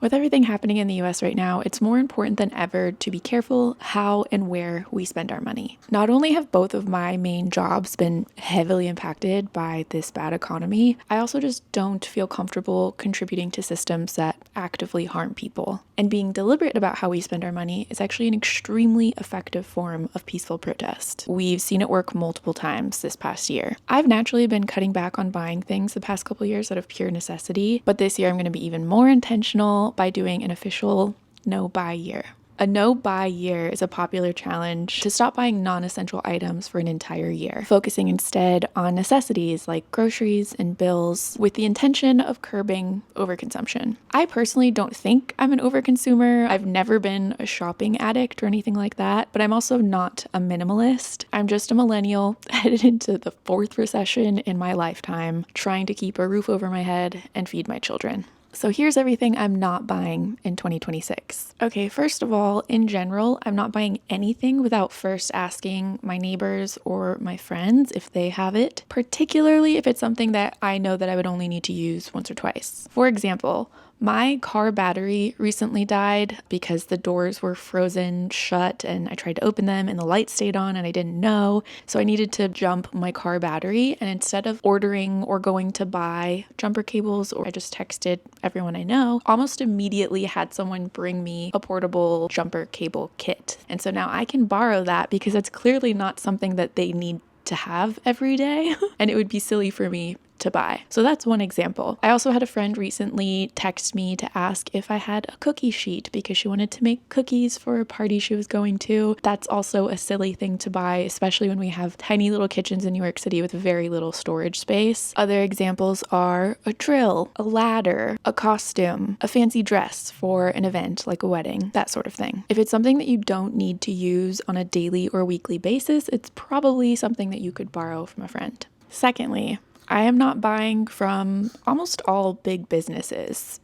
With everything happening in the US right now, it's more important than ever to be careful how and where we spend our money. Not only have both of my main jobs been heavily impacted by this bad economy, I also just don't feel comfortable contributing to systems that actively harm people. And being deliberate about how we spend our money is actually an extremely effective form of peaceful protest. We've seen it work multiple times this past year. I've naturally been cutting back on buying things the past couple years out of pure necessity, but this year I'm going to be even more intentional by doing an official no-buy year. A no-buy year is a popular challenge to stop buying non-essential items for an entire year, focusing instead on necessities like groceries and bills with the intention of curbing overconsumption. I personally don't think I'm an overconsumer. I've never been a shopping addict or anything like that, but I'm also not a minimalist. I'm just a millennial headed into the 4th recession in my lifetime, trying to keep a roof over my head and feed my children. So here's everything I'm not buying in 2026. Okay, first of all, in general, I'm not buying anything without first asking my neighbors or my friends if they have it, particularly if it's something that I know that I would only need to use once or twice. For example, my car battery recently died because the doors were frozen shut and I tried to open them and the light stayed on and I didn't know. So I needed to jump my car battery, and instead of ordering or going to buy jumper cables, or I just texted everyone I know, almost immediately had someone bring me a portable jumper cable kit. And so now I can borrow that because it's clearly not something that they need to have every day and it would be silly for me to buy. So that's one example. I also had a friend recently text me to ask if I had a cookie sheet because she wanted to make cookies for a party she was going to. That's also a silly thing to buy, especially when we have tiny little kitchens in New York City with very little storage space. Other examples are a drill, a ladder, a costume, a fancy dress for an event like a wedding, that sort of thing. If it's something that you don't need to use on a daily or weekly basis, it's probably something that you could borrow from a friend. Secondly, I am not buying from almost all big businesses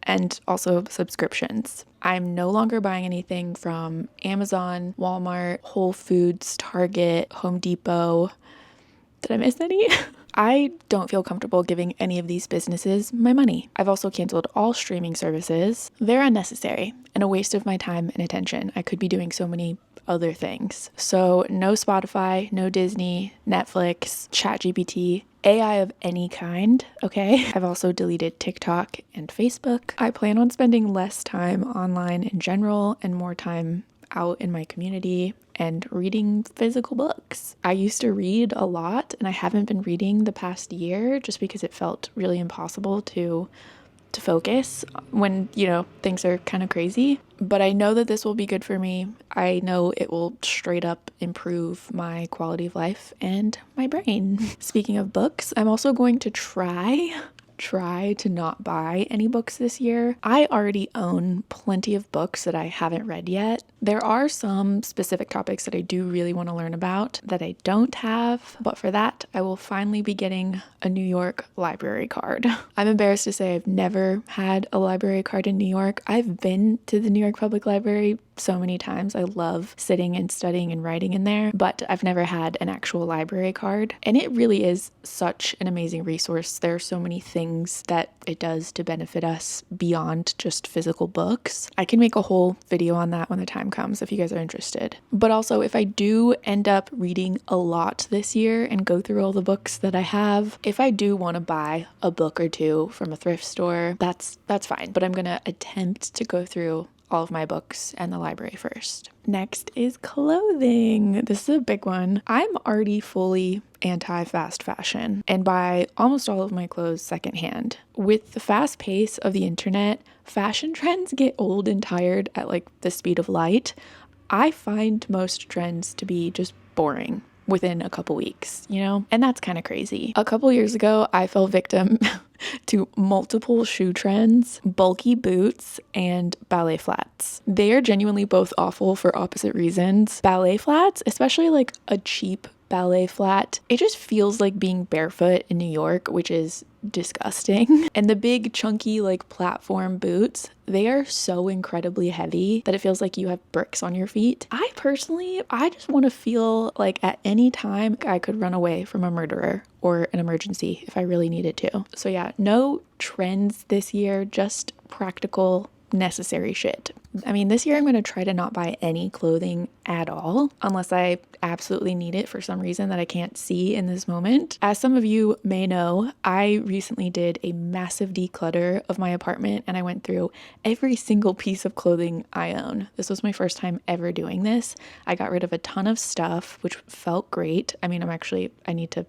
and also subscriptions. I'm no longer buying anything from Amazon, Walmart, Whole Foods, Target, Home Depot. Did I miss any? I don't feel comfortable giving any of these businesses my money. I've also canceled all streaming services. They're unnecessary and a waste of my time and attention. I could be doing so many other things. So no Spotify, no Disney, Netflix, ChatGPT, AI of any kind, okay? I've also deleted TikTok and Facebook. I plan on spending less time online in general and more time out in my community and reading physical books. I used to read a lot and I haven't been reading the past year just because it felt really impossible to focus when, things are kind of crazy. But I know that this will be good for me. I know it will straight up improve my quality of life and my brain. Speaking of books, I'm also going to try to not buy any books this year. I already own plenty of books that I haven't read yet. There are some specific topics that I do really want to learn about that I don't have, but for that, I will finally be getting a New York library card. I'm embarrassed to say I've never had a library card in New York. I've been to the New York Public Library so many times. I love sitting and studying and writing in there, but I've never had an actual library card. And it really is such an amazing resource. There are so many things that it does to benefit us beyond just physical books. I can make a whole video on that when the time comes if you guys are interested. But also, if I do end up reading a lot this year and go through all the books that I have, if I do want to buy a book or two from a thrift store, that's fine. But I'm going to attempt to go through all of my books and the library first. Next is clothing. This is a big one. I'm already fully anti-fast fashion and buy almost all of my clothes secondhand. With the fast pace of the internet, fashion trends get old and tired at like the speed of light. I find most trends to be just boring within a couple weeks, and that's kind of crazy. A couple years ago, I fell victim to multiple shoe trends, bulky boots, and ballet flats. They are genuinely both awful for opposite reasons. Ballet flats, especially like a cheap ballet flat, it just feels like being barefoot in New York, which is disgusting. And the big chunky like platform boots, they are so incredibly heavy that it feels like you have bricks on your feet. I just want to feel like at any time I could run away from a murderer or an emergency if I really needed to. So yeah, no trends this year, just practical necessary shit. I mean, this year I'm going to try to not buy any clothing at all unless I absolutely need it for some reason that I can't see in this moment. As some of you may know, I recently did a massive declutter of my apartment and I went through every single piece of clothing I own. This was my first time ever doing this. I got rid of a ton of stuff, which felt great. I mean, I need to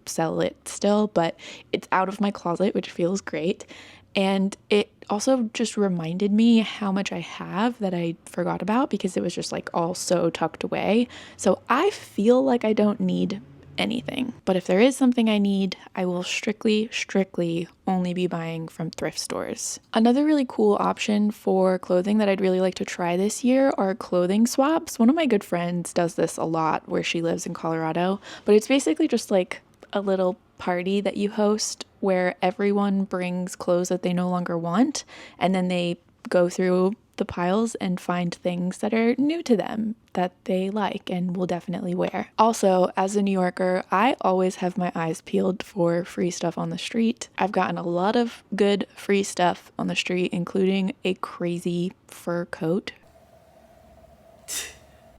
sell it still, but it's out of my closet, which feels great. And it also just reminded me how much I have that I forgot about because it was just like all so tucked away. So I feel like I don't need anything. But if there is something I need, I will strictly only be buying from thrift stores. Another really cool option for clothing that I'd really like to try this year are clothing swaps. One of my good friends does this a lot where she lives in Colorado, but it's basically just like a little party that you host where everyone brings clothes that they no longer want, and then they go through the piles and find things that are new to them that they like and will definitely wear. Also, as a New Yorker, I always have my eyes peeled for free stuff on the street. I've gotten a lot of good free stuff on the street, including a crazy fur coat,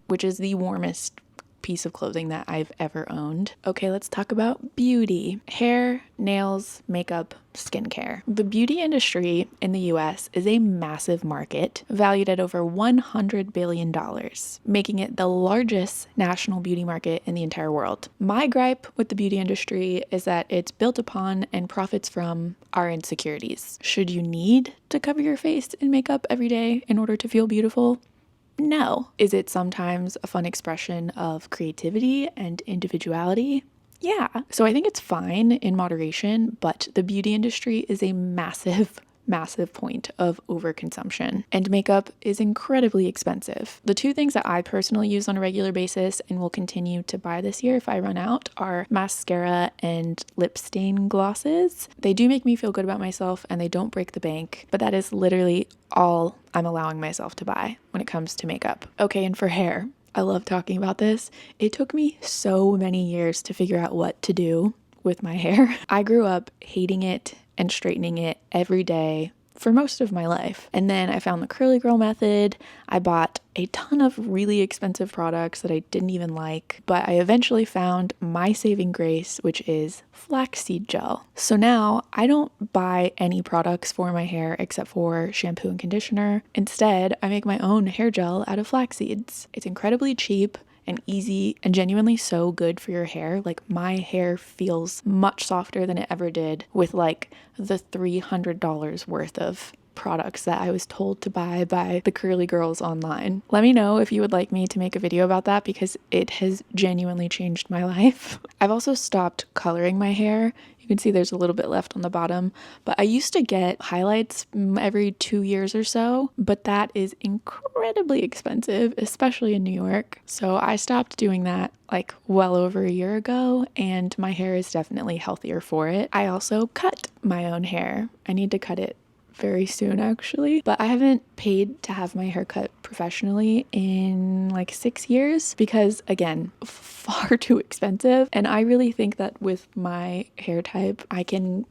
which is the warmest piece of clothing that I've ever owned. Okay, let's talk about beauty. Hair, nails, makeup, skincare. The beauty industry in the US is a massive market valued at over $100 billion, making it the largest national beauty market in the entire world. My gripe with the beauty industry is that it's built upon and profits from our insecurities. Should you need to cover your face in makeup every day in order to feel beautiful? No. Is it sometimes a fun expression of creativity and individuality? Yeah. So I think it's fine in moderation, but the beauty industry is a massive point of overconsumption, and makeup is incredibly expensive. The two things that I personally use on a regular basis and will continue to buy this year if I run out are mascara and lip stain glosses. They do make me feel good about myself and they don't break the bank, but that is literally all I'm allowing myself to buy when it comes to makeup. Okay, and for hair, I love talking about this. It took me so many years to figure out what to do with my hair. I grew up hating it and straightening it every day for most of my life. And then I found the curly girl method. I bought a ton of really expensive products that I didn't even like, but I eventually found my saving grace, which is flaxseed gel. So now I don't buy any products for my hair except for shampoo and conditioner. Instead, I make my own hair gel out of flax seeds. It's incredibly cheap and easy and genuinely so good for your hair. Like, my hair feels much softer than it ever did with like the $300 worth of products that I was told to buy by the curly girls online. Let me know if you would like me to make a video about that because it has genuinely changed my life. I've also stopped coloring my hair. You can see there's a little bit left on the bottom, but I used to get highlights every 2 years or so, but that is incredibly expensive, especially in New York. So I stopped doing that like well over a year ago, and my hair is definitely healthier for it. I also cut my own hair. I need to cut it very soon actually, but I haven't paid to have my hair cut professionally in like 6 years because, again, far too expensive. And I really think that with my hair type, I can,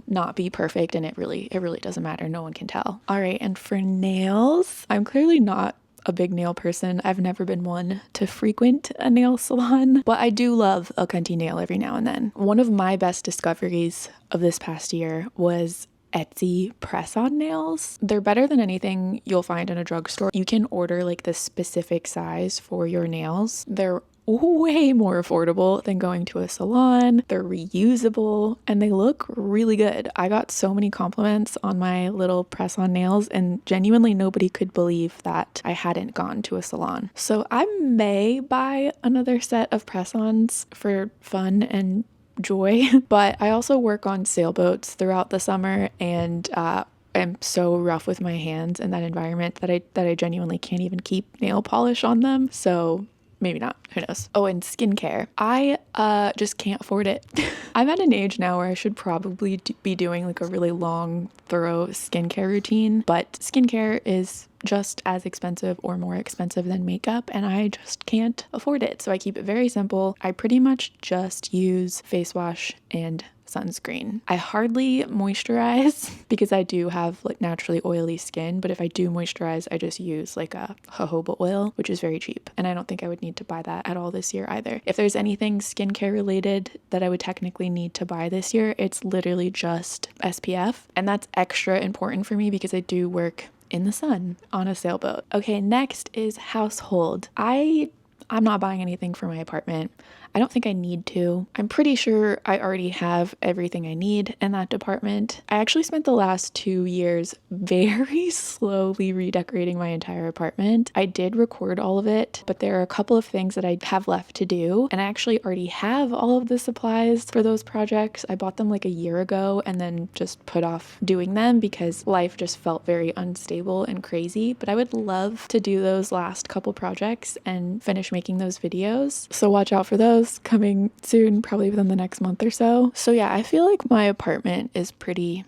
not be perfect, and it really doesn't matter. No one can tell. All right, and for nails, I'm clearly not a big nail person. I've never been one to frequent a nail salon, but I do love a cunty nail every now and then. One of my best discoveries of this past year was Etsy press-on nails. They're better than anything you'll find in a drugstore. You can order like the specific size for your nails. They're way more affordable than going to a salon. They're reusable and they look really good. I got so many compliments on my little press-on nails, and genuinely nobody could believe that I hadn't gone to a salon. So I may buy another set of press-ons for fun and joy, but I also work on sailboats throughout the summer, and I'm so rough with my hands in that environment that I genuinely can't even keep nail polish on them. So maybe not, who knows. Oh, and skincare. I just can't afford it. I'm at an age now where I should probably be doing like a really long, thorough skincare routine, but skincare is just as expensive or more expensive than makeup, and I just can't afford it. So I keep it very simple. I pretty much just use face wash and sunscreen. I hardly moisturize because I do have like naturally oily skin, but if I do moisturize, I just use like a jojoba oil, which is very cheap. And I don't think I would need to buy that at all this year either. If there's anything skincare related that I would technically need to buy this year, it's literally just SPF. And that's extra important for me because I do work in the sun on a sailboat. Okay, next is household. I'm not buying anything for my apartment. I don't think I need to. I'm pretty sure I already have everything I need in that department. I actually spent the last 2 years very slowly redecorating my entire apartment. I did record all of it, but there are a couple of things that I have left to do, and I actually already have all of the supplies for those projects. I bought them like a year ago and then just put off doing them because life just felt very unstable and crazy, but I would love to do those last couple projects and finish making those videos. So watch out for those coming soon, probably within the next month or so. So yeah, I feel like my apartment is pretty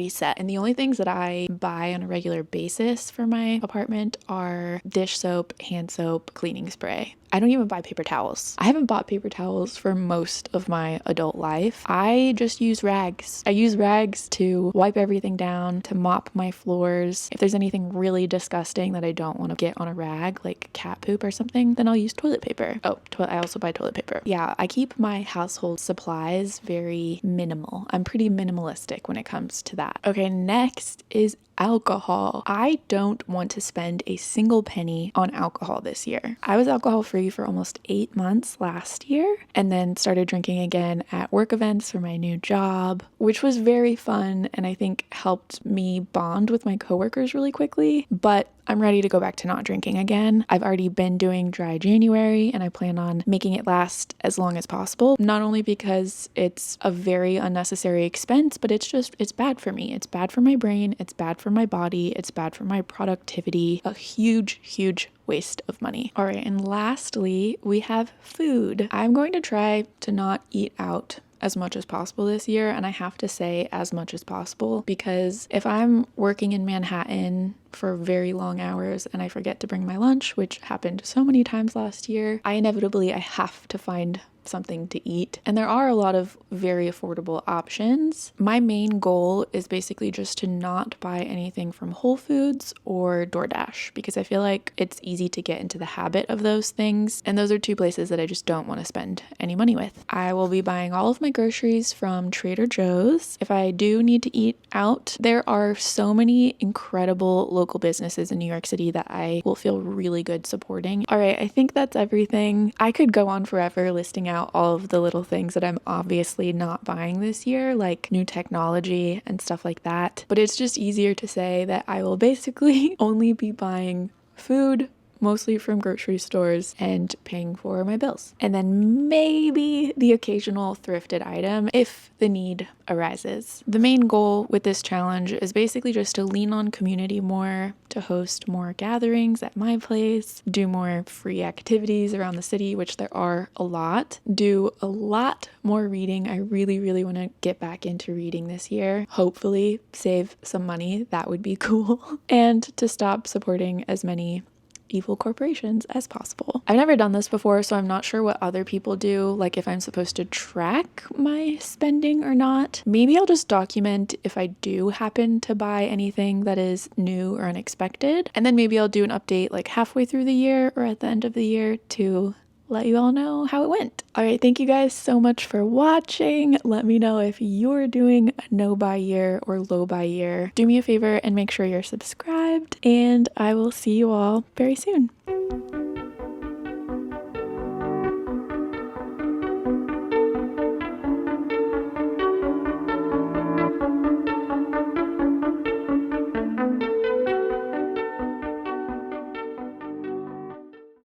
set. And the only things that I buy on a regular basis for my apartment are dish soap, hand soap, cleaning spray. I don't even buy paper towels. I haven't bought paper towels for most of my adult life. I just use rags. I use rags to wipe everything down, to mop my floors. If there's anything really disgusting that I don't want to get on a rag, like cat poop or something, then I'll use toilet paper. Oh, I also buy toilet paper. Yeah, I keep my household supplies very minimal. I'm pretty minimalistic when it comes to that. Okay, next is alcohol. I don't want to spend a single penny on alcohol this year. I was alcohol free for almost 8 months last year and then started drinking again at work events for my new job, which was very fun and I think helped me bond with my coworkers really quickly, but I'm ready to go back to not drinking again. I've already been doing dry January and I plan on making it last as long as possible, not only because it's a very unnecessary expense, but it's bad for me. It's bad for my brain. It's bad for my body. It's bad for my productivity. A huge waste of money. All right, and lastly, we have food. I'm going to try to not eat out as much as possible this year, and I have to say as much as possible because if I'm working in Manhattan for very long hours and I forget to bring my lunch, which happened so many times last year, I have to find something to eat. And there are a lot of very affordable options. My main goal is basically just to not buy anything from Whole Foods or DoorDash because I feel like it's easy to get into the habit of those things. And those are two places that I just don't want to spend any money with. I will be buying all of my groceries from Trader Joe's. If I do need to eat out, there are so many incredible local businesses in New York City that I will feel really good supporting. All right, I think that's everything. I could go on forever listing out all of the little things that I'm obviously not buying this year, like new technology and stuff like that. But it's just easier to say that I will basically only be buying food, mostly from grocery stores, and paying for my bills. And then maybe the occasional thrifted item if the need arises. The main goal with this challenge is basically just to lean on community more, to host more gatherings at my place, do more free activities around the city, which there are a lot, do a lot more reading. I really want to get back into reading this year. Hopefully save some money. That would be cool. And to stop supporting as many evil corporations as possible. I've never done this before, so I'm not sure what other people do, like if I'm supposed to track my spending or not. Maybe I'll just document if I do happen to buy anything that is new or unexpected, and then maybe I'll do an update like halfway through the year or at the end of the year to let you all know how it went. All right, thank you guys so much for watching. Let me know if you're doing a no buy year or low buy year. Do me a favor and make sure you're subscribed, and I will see you all very soon.